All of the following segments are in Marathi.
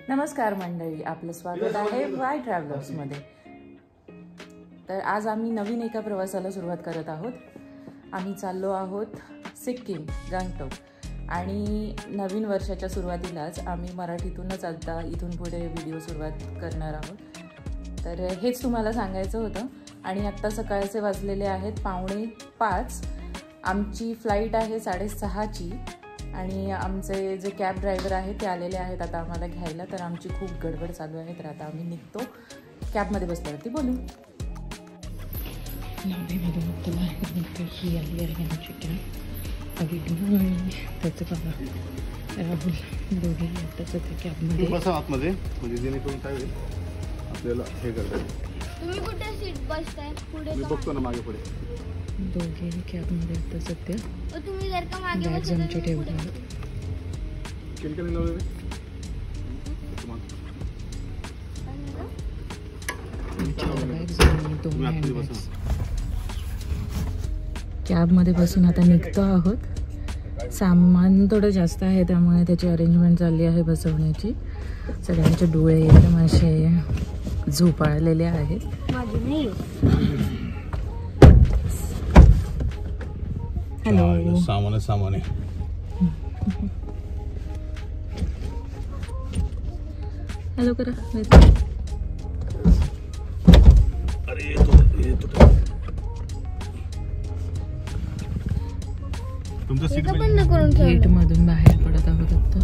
नमस्कार मंडळी, आपलं स्वागत आहे वाय ट्रॅव्हलर्समध्ये। तर आज आम्ही नवीन एका प्रवासाला सुरुवात करत आहोत। आम्ही चाललो आहोत सिक्कीम गंगटोक आणि नवीन वर्षाच्या सुरुवातीलाच आम्ही मराठीतूनच आता इथून पुढे व्हिडिओ सुरुवात करणार आहोत। तर हेच तुम्हाला सांगायचं होतं। आणि आत्ता सकाळचे वाजलेले आहेत 4:45। आमची फ्लाईट आहे 6:30ची आणि आमचे जे कॅब ड्रायव्हर आहेत ते आलेले आहेत आता आम्हाला घ्यायला। तर आमची खूप गडबड चालू आहे। तर आता आम्ही निघतो, कॅबमध्ये बसल्यावरती बोलू। लॉबीमध्ये बाहेर निघतो ही आली आहे आमची कॅब अविघ्न आणि त्याचं बघा राहुल दोघे त्याचं ते कॅबमध्ये बसा आतमध्ये, म्हणजे जेणेकरून काय होईल आपल्याला हे करता। तुम्ही कुठे सीट बसताय? पुढे मी बघतो ना मागे पुढे दोघे कॅबमध्ये आता सध्या तुम्ही जर का मागे बॅग्स आमचे ठेवले आहेत। किलकली लावले कॅबमध्ये बसून आता निघतो आहोत। सामान थोडं जास्त आहे त्यामुळे त्याची अरेंजमेंट चालली आहे बसवण्याची। सगळ्यांचे डोळे एकदम असे झोपाळलेले आहेत। माझे नाही। हॅलो, सामान आहे। हॅलो करा। अरे येतो तुमचं सीट बंद करून ठेव। गेट मधून बाहेर पडत आहोत आता।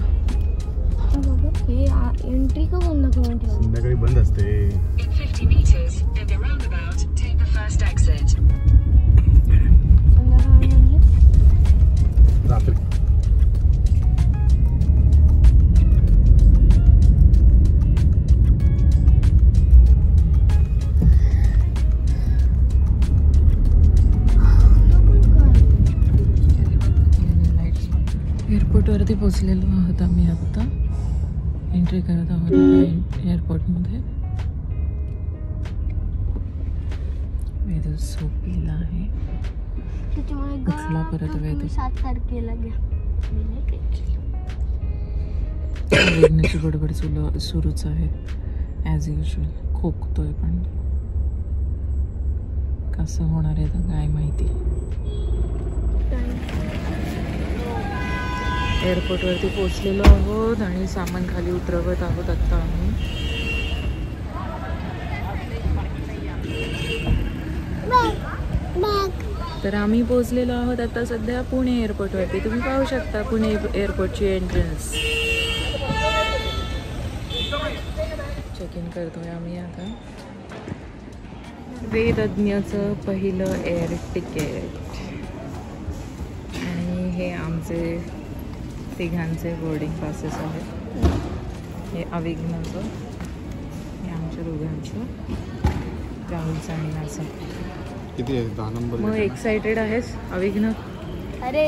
हे एंट्री का बंद करून ठेव? संध्याकाळी बंद असते। 50 meters in the roundabout, take the first exit. रात्री एअरपोर्टवरती पोहोचलेलो आहोत आम्ही आत्ता। एंट्री करत आहोत एअरपोर्टमध्ये। वेदू झोपलेला आहे। उठला परत वेदू। 7 तारखेला घ्या। वेदनेची गडबड सुरूच आहे ॲज युजल। खोकतोय पण कसं होणार आहे तर काय माहिती। एअरपोर्टवरती पोहोचलेलो आहोत आणि सामान खाली उतरवत आहोत आत्ता आम्ही। तर आम्ही पोहोचलेलो आहोत आता सध्या पुणे एअरपोर्टवरती। तुम्ही पाहू शकता पुणे एअरपोर्टची एंट्रन्स। चेक इन करतोय आम्ही आता। वेदज्ञाचं पहिलं एअर तिकीट आणि हे आमचे तिघांचे बोर्डिंग पासेस आहेत। हे अविघ्नचं, हे आमच्या दोघांचं, राहुलचं आणि माझं। किती आहे? 10 नंबर। मग एक्साइटेड आहेस अविघ्न? अरे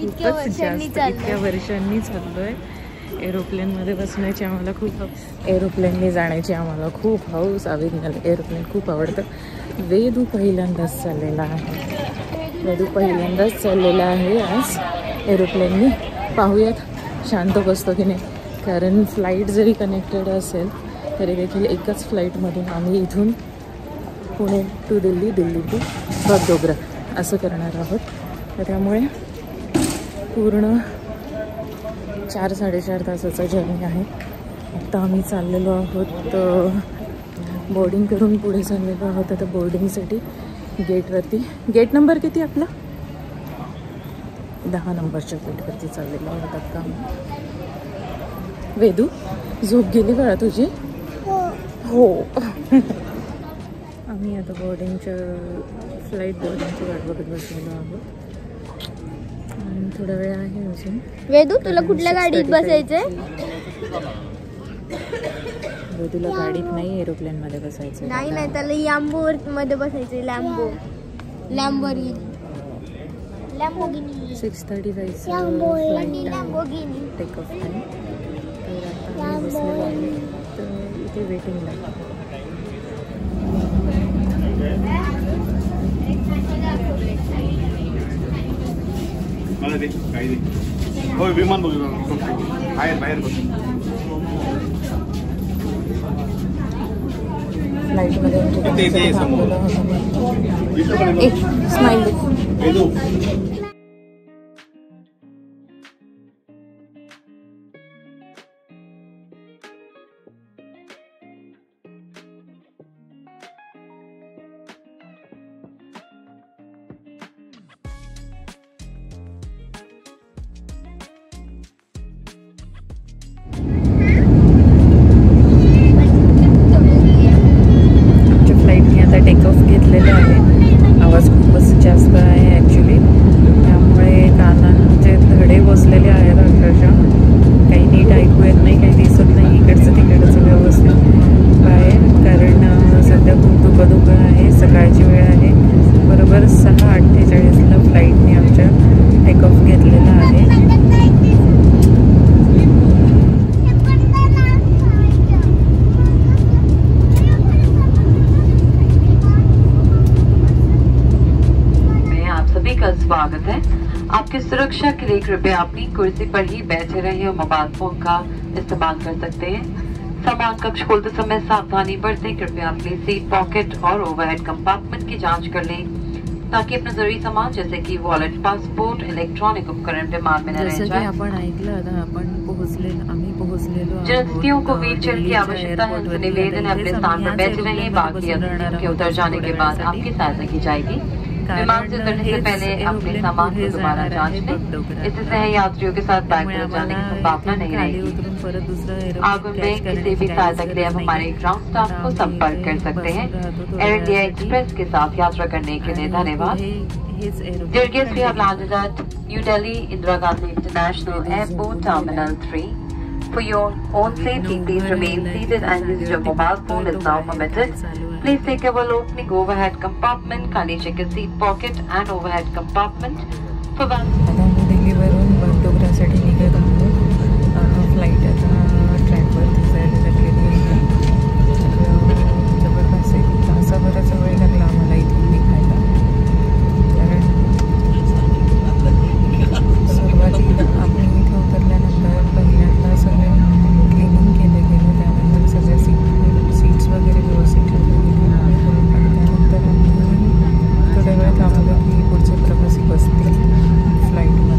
इतक्या वर्षांनी चाललोय। एरोप्लेनमध्ये बसण्याची आम्हाला खूप एरोप्लेनने जाण्याची आम्हाला खूप हौस। अविघ्नला एरोप्लेन खूप आवडतं। वेदू पहिल्यांदाच चाललेला आहे आज एरोप्लेननी। पाहूयात शांत बसतो की नाही, कारण फ्लाईट जरी कनेक्टेड असेल तरी देखील एकच फ्लाईटमधून आम्ही इथून पुणे टू दिल्ली, दिल्ली टू बगडोगरा असं करणार आहोत। तर त्यामुळे पूर्ण 4-4.5 तासाचा जर्नी आहे। आत्ता आम्ही चाललेलो आहोत, बोर्डिंग करून पुढे चाललेलो आहोत आता बोर्डिंगसाठी गेटवरती। गेट नंबर किती आपला? 10 नंबरच्या गेटवरती चाललेलो आहोत आत्ता आम्ही। वेदू झोप गेली का तुझी? हो। आम्ही आता फ्लाईट बोर्डिंगची वाट बघत बसलेलो आहोत आणि थोडा वेळ आहे अजून। वेदू तुला कुठल्या गाडीत बसायचंय? वेदूला गाडीत नाही एरोप्लेनमध्ये बसायचं। नाही त्याला लॅम्बो मध्ये बसायचंय। Lamborghini 6:35 take off time. तर आता आम्ही बसलेलो आहे तर इथे वेटिंगला। मला दे काही दे। हो विमान बघू बाहेर बघ। फ्लाईटमध्ये आमच्या थांबलेलं होतं. एक स्माइल. टेक ऑफ घेतलेले आहे. आवाज खूपच जास्त आहे ॲक्च्युली, त्यामुळे कानांचे धडे बसलेले आहेत अक्षरशः. काही नीट ऐकू येत नाही, काही दिसत नाही इकडचं तिकडचं व्यवस्थित बाहेर, कारण सध्या खूप धुकं आहे. सकाळची वेळ आहे. बरोबर 6:48ला फ्लाईटने आमच्या टेक ऑफ घेतलेला आहे. का स्वागत है। आपकी सुरक्षा के लिए कृपया अपनी कुर्सी पर ही बैठे रहें और मोबाइल फोन का इस्तेमाल कर सकते हैं। सामान कक्ष खोलते समय सावधानी बरतें। कृपया अपनी सीट, पॉकेट और ओवरहेड कंपार्टमेंट की जांच कर लें ताकि अपना जरूरी सामान जैसे कि वॉलेट, पासपोर्ट, इलेक्ट्रॉनिक उपकरण विमान में न रह जाए। जिन अतिथियों को व्हील चेयर की आवश्यकता है उनसे निवेदन है अपने स्थान पर बैठे रहें। बाकी अतिथियों के उतर जाने के बाद आपकी सहायता की जाएगी। विमान से उतरने से पहले अपने सामान को दोबारा जांच लें। इससे सह यात्रियों के साथ बैग ले जाने की संभावना नहीं रहेगी। आगमन में किसी भी सहायता के लिए आप हमारे ग्राउंड स्टाफ को संपर्क कर सकते हैं। एयर इंडिया एक्सप्रेस के साथ यात्रा करने के लिए धन्यवाद। Dear guests, we have landed at New Delhi Indira Gandhi International Airport Terminal 3. For your own safety, please remain seated and usage of mobile phone is now permitted. Please take care while opening overhead compartment. Kindly check your seat pocket and overhead compartment. For दिल्लीवरून बंडोगरासाठी निघत आहोत. फ्लाईट आता ट्रॅकवरती जायला लागलेली आहे. जवळपास 1 तासाभराचा वेळ लागला आम्हाला इथून निघायला. कारण सुरुवातीला आपण इथे उतरल्यानंतर पहिल्यांदा सगळं क्लिनिंग केलं गेलं. त्यानंतर सगळ्या सीट्स वगैरे व्यवस्थित ठेवले गेले आणि त्यानंतर आम्ही थोड्या वेळ थांबलो की पुढचे प्रवासी बसतील फ्लाईटमध्ये.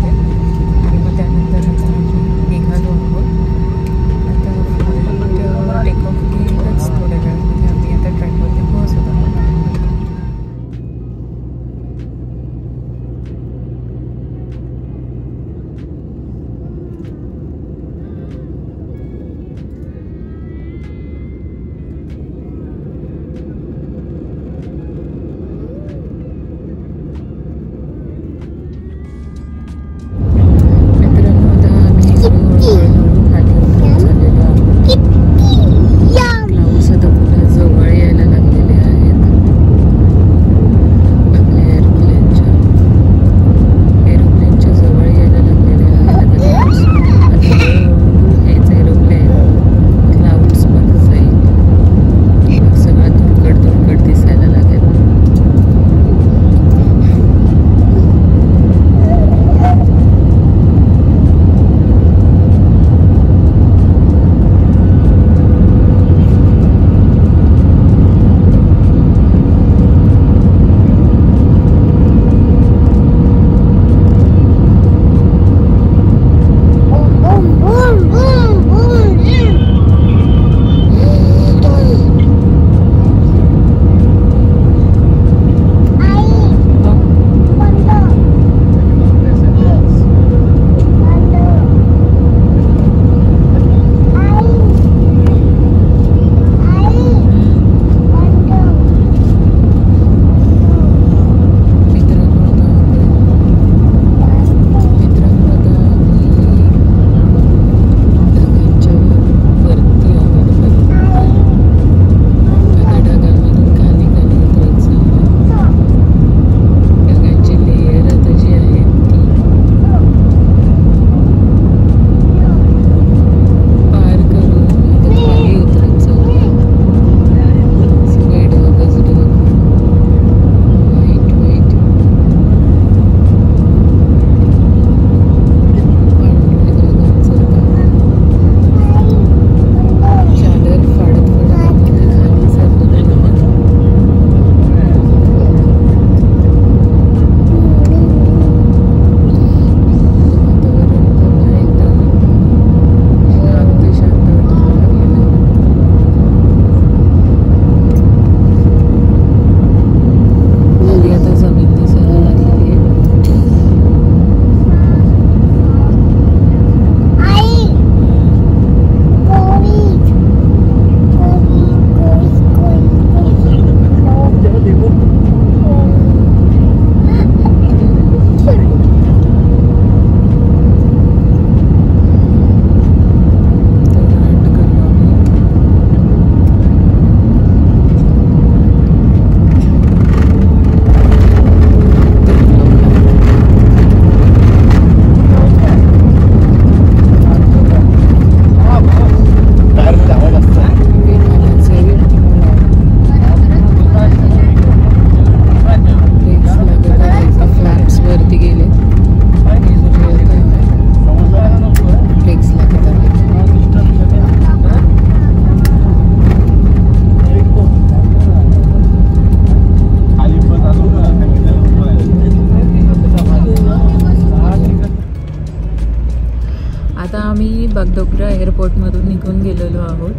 बागडोगरा एअरपोर्टमधून निघून गेलेलो आहोत.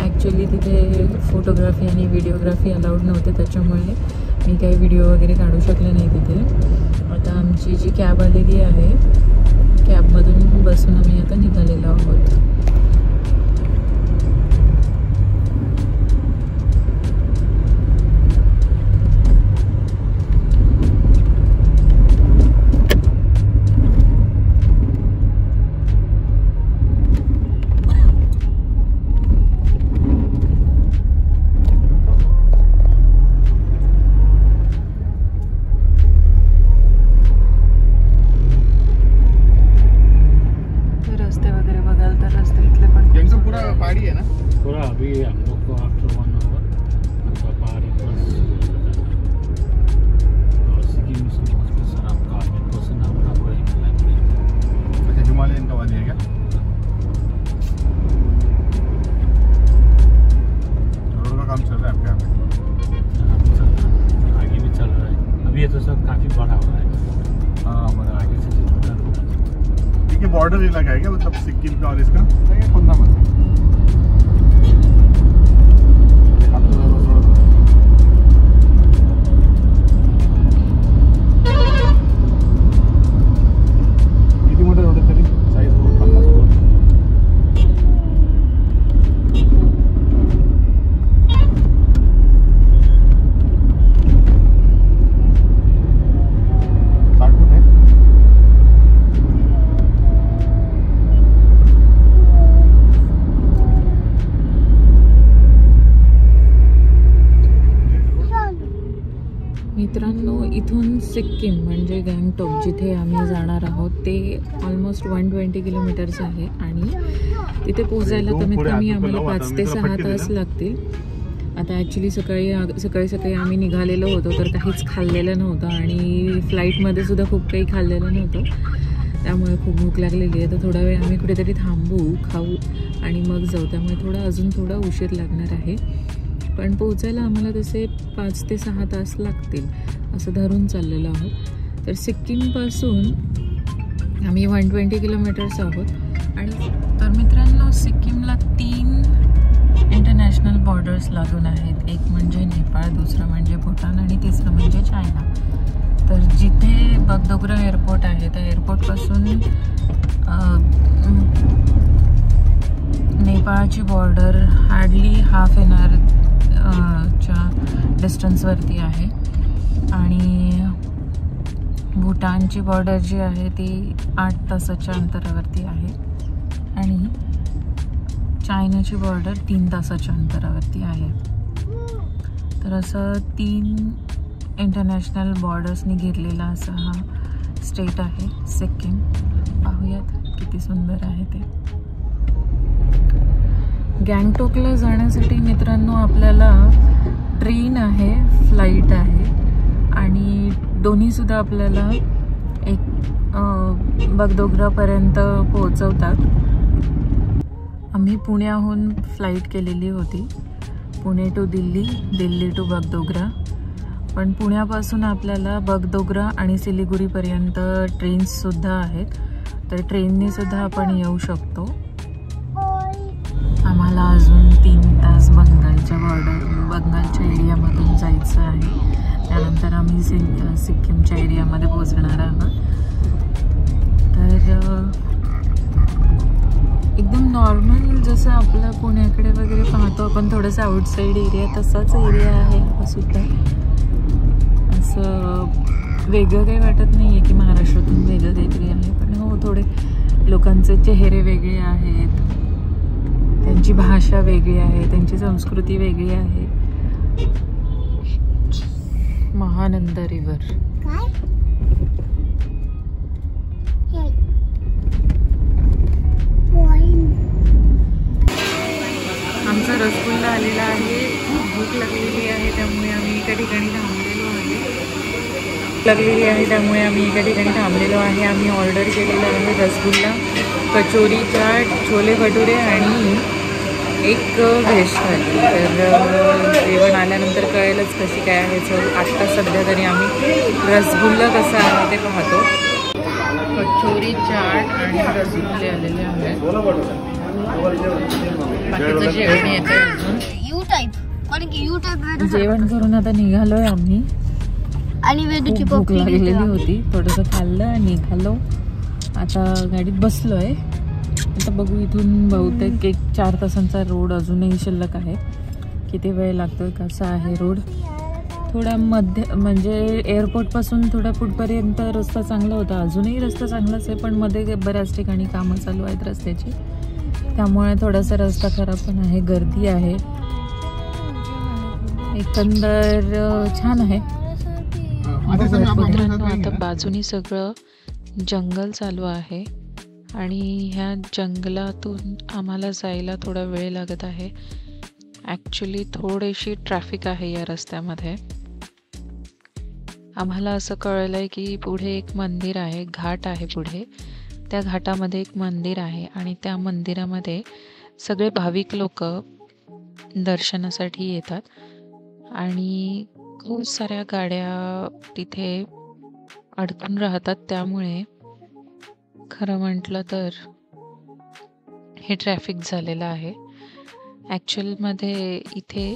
ॲक्च्युली तिथे फोटोग्राफी आणि व्हिडिओग्राफी अलाउड नव्हते, त्याच्यामुळे मी काही व्हिडिओ वगैरे काढू शकले नाही तिथे. आता आमची जी कॅब आलेली आहे, कॅबमधून बसून आम्ही आता निघालेलो आहोत. बॉर्डर इलाका है क्या, मतलब सिक्किम का और इसका खुन्ना मत किती मोठे रोड तरी साईज 50 मित्रांनो, इथून सिक्कीम म्हणजे गँगटॉक जिथे आम्ही जाणार आहोत ते ऑलमोस्ट 120 किलोमीटर्स आहे आणि तिथे पोहोचायला कमीत कमी आम्हाला 5 ते 6 तास लागतील. आता ॲक्च्युली सकाळी आम्ही निघालेलो होतो तर काहीच खाल्लेलं नव्हतं आणि फ्लाईटमध्ये सुद्धा खूप काही खाल्लेलं नव्हतं, त्यामुळे खूप भूक लागलेली आहे. तर थोडा वेळ आम्ही कुठेतरी थांबू, खाऊ आणि मग जाऊ. त्यामुळे अजून थोडा उशीर लागणार आहे, पण पोहोचायला आम्हाला तसे 5 ते 6 तास लागतील असं धरून चाललेलो आहोत. तर सिक्कीमपासून आम्ही 120 किलोमीटर्स आहोत आणि तर मित्रांनो, सिक्कीमला 3 इंटरनॅशनल बॉर्डर्स लागून आहेत. एक म्हणजे नेपाळ, दुसरं म्हणजे भूटान आणि तिसरं म्हणजे चायना. तर जिथे बागडोगरा एअरपोर्ट आहे त्या एअरपोर्टपासून नेपाळची border hardly half an hour च्या डिस्टन्सवरती आहे आणि भूटानची बॉर्डर जी आहे ती 8 तासाच्या अंतरावरती आहे आणि चायनाची बॉर्डर 3 तासाच्या अंतरावरती आहे. तर असं 3 इंटरनॅशनल बॉर्डर्सनी घेरलेला असा हा स्टेट आहे सिक्कीम. पाहूयात किती सुंदर आहे ते. गँगटॉकला जाण्यासाठी मित्रांनो आपल्याला ट्रेन आहे, फ्लाईट आहे आणि दोन्हीसुद्धा आपल्याला एक बागडोगरापर्यंत पोहोचवतात. आम्ही पुण्याहून फ्लाईट केलेली होती, पुणे टू दिल्ली, दिल्ली टू बागडोगरा. पण पुण्यापासून आपल्याला बागडोगरा आणि सिलिगुरीपर्यंत ट्रेन्ससुद्धा आहेत, तर ट्रेनने आपण येऊ शकतो. आम्हाला अजून 3 तास बंगालच्या एरियामधून जायचं आहे. त्यानंतर आम्ही सिक्कीमच्या एरियामध्ये पोहोचणार आहोत. तर एकदम नॉर्मल जसं आपलं पुण्याकडे वगैरे पाहतो आपण थोडंसं आउटसाईड एरिया, तसाच एरिया आहे हा सुद्धा. असं वेगळं काही वाटत नाही आहे की महाराष्ट्रातून वेगळं काहीतरी आहे, पण हो थोडे लोकांचे चेहरे वेगळे आहेत, त्यांची भाषा वेगळी आहे, त्यांची संस्कृती वेगळी आहे. महानंदा रिव्हर आमचा रसगुल्ला आलेला आहे. भूक लागलेली आहे त्यामुळे आम्ही एका ठिकाणी थांबलेलो आहे. आम्ही ऑर्डर केलेला आहे रसगुल्ला, कचोरी चाट, छोले भटुरे आणि एक व्हेज थाली. तर जेवण आल्यानंतर कळेलच कशी काय आहे चव. आत्ता सध्या तरी आम्ही रसगुल्ला कसा आहे ते पाहतो. कचोरी, चाट आणि रसगुल्ले आलेले आहेत. बाकीचं जेवण येतं अजून. यू टाईप कारण की यू टाईप जेवण करून आता निघालोय आम्ही. आणि वेदूची भूक पप्पी लागलेली होती, थोडंसं खाल्लं आणि निघालो. आता गाडीत बसलोय. आता बघू इथून बहुतेक 1-4 तासांचा रोड अजूनही शिल्लक आहे. किती वेळ लागतोय, कसा आहे रोड. थोडा म्हणजे एअरपोर्टपासून थोडा पुढपर्यंत रस्ता चांगला होता. अजूनही रस्ता चांगलाच आहे, पण मध्ये बऱ्याच ठिकाणी कामं चालू आहेत रस्त्याची, त्यामुळे थोडासा रस्ता खराब पण आहे, गर्दी आहे. एकंदर छान आहे. आता बाजूनी सगळं जंगल चालू आहे आणि ह्या जंगलातून आम्हाला जायला थोडा वेळ लागत आहे. ॲक्च्युली थोडीशी ट्रॅफिक आहे या रस्त्यामध्ये. आम्हाला असं कळलं आहे की पुढे एक मंदिर आहे, घाट आहे पुढे. त्या घाटामध्ये एक मंदिर आहे आणि त्या मंदिरामध्ये सगळे भाविक लोक दर्शनासाठी येतात आणि खूप साऱ्या गाड्या तिथे अडकून राहतात. त्यामुळे खरं म्हटलं तर हे ट्रॅफिक झालेलं आहे. ॲक्च्युअलमध्ये इथे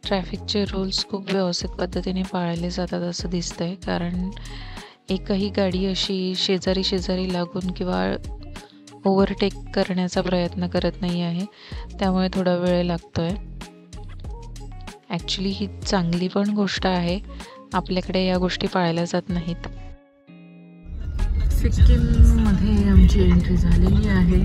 ट्रॅफिकचे रूल्स खूप व्यवस्थित पद्धतीने पाळले जातात असं दिसतंय, कारण एकही गाडी अशी शेजारी लागून किंवा ओव्हरटेक करण्याचा प्रयत्न करत नाही आहे. त्यामुळे थोडा वेळ लागतोय. ॲक्च्युली ही चांगली पण गोष्ट आहे, आपल्याकडे या गोष्टी पाळल्या जात नाहीत. सिक्कीममध्ये आमची एंट्री झालेली आहे.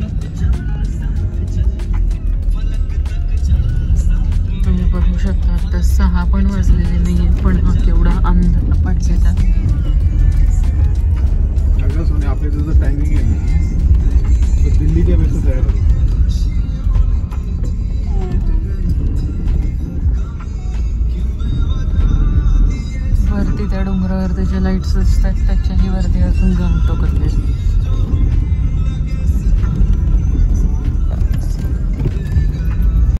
तुम्ही बघू शकता आता 6 पण वाजलेले नाही आहेत, पण हा केवढा अंधार पडलेला. आपल्या जसं टायमिंग आहे ना, दिल्लीच्या बेसिस जायला वरती त्या डोंगरावर त्याच्या लाईट्स असतात, त्याच्याही वरती अजून गंगटोक आहे.